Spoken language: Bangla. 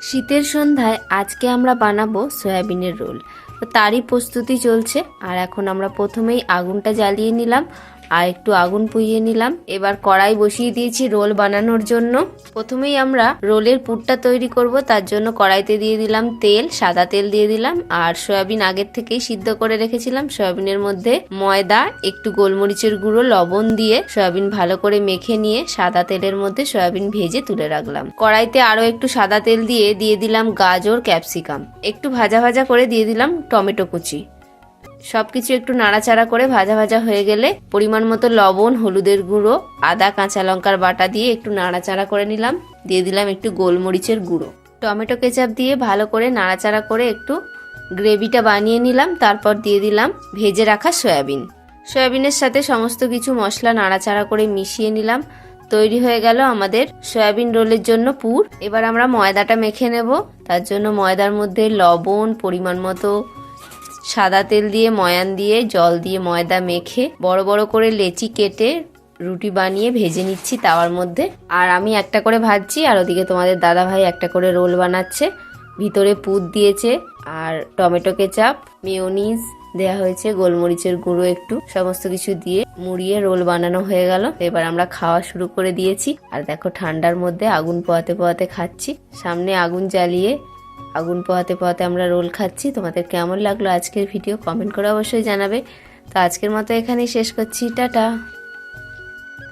শীতের সন্ধ্যায় আজকে আমরা বানাবো সয়াবিনের রোল। তো তারই প্রস্তুতি চলছে। আর এখন আমরা প্রথমেই আগুনটা জ্বালিয়ে নিলাম আর একটু আগুন পুড়িয়ে নিলাম। এবার কড়াই বসিয়ে দিয়েছি রোল বানানোর জন্য। প্রথমেই আমরা রোলের পুরটা তৈরি করব, তার জন্য কড়াইতে দিয়ে দিলাম তেল, সাদা তেল দিয়ে দিলাম। আর সয়াবিন আগের থেকেই সিদ্ধ করে রেখেছিলাম। সয়াবিনের মধ্যে ময়দা, একটু গোলমরিচের গুঁড়ো, লবণ দিয়ে সয়াবিন ভালো করে মেখে নিয়ে সাদা তেলের মধ্যে সয়াবিন ভেজে তুলে রাখলাম। কড়াইতে আরো একটু সাদা তেল দিয়ে দিলাম গাজর, ক্যাপসিকাম, একটু ভাজা ভাজা করে দিয়ে দিলাম টমেটো কুচি। সবকিছু একটু নাড়াচাড়া করে ভাজা ভাজা হয়ে গেলে পরিমাণ মতো লবণ, হলুদের গুঁড়ো, আদা, কাঁচা লঙ্কার বাটা দিয়ে একটু নাড়াচাড়া করে নিলাম। দিয়ে দিলাম একটু গোলমরিচের গুঁড়ো, টমেটো কেচাপ দিয়ে ভালো করে নাড়াচাড়া করে একটু গ্রেভিটা বানিয়ে নিলাম। তারপর দিয়ে দিলাম ভেজে রাখা সয়াবিন। সয়াবিনের সাথে সমস্ত কিছু মশলা নাড়াচাড়া করে মিশিয়ে নিলাম। তৈরি হয়ে গেল আমাদের সয়াবিন রোলের জন্য পুর। এবার আমরা ময়দাটা মেখে নেব। তার জন্য ময়দার মধ্যে লবণ, পরিমাণ মতো সাদা তেল দিয়ে, ময়ান দিয়ে, জল দিয়ে ময়দা মেখে বড় বড় করে লেচি কেটে রুটি বানিয়ে ভেজে নিচ্ছি তাওয়ার মধ্যে। আর আমি একটা করে ভাজছি, আর ওদিকে তোমাদের দাদা ভাই একটা করে রোল বানাচ্ছে। ভিতরে পুর দিয়েছে আর টমেটো কেচাপ, মেয়োনিজ দেয়া হয়েছে, গোলমরিচের গুঁড়ো একটু, সমস্ত কিছু দিয়ে মুড়িয়ে রোল বানানো হয়ে গেল। এবার আমরা খাওয়া শুরু করে দিয়েছি। আর দেখো ঠান্ডার মধ্যে আগুন পোহাতে পোহাতে খাচ্ছি। সামনে আগুন জ্বালিয়ে আগুন পোহাতে পোহাতে আমরা রোল খাচ্ছি। তোমাদের কেমন লাগলো আজকের ভিডিও কমেন্ট করে অবশ্যই জানাবে। তো আজকের মতো এখানেই শেষ করছি। টাটা।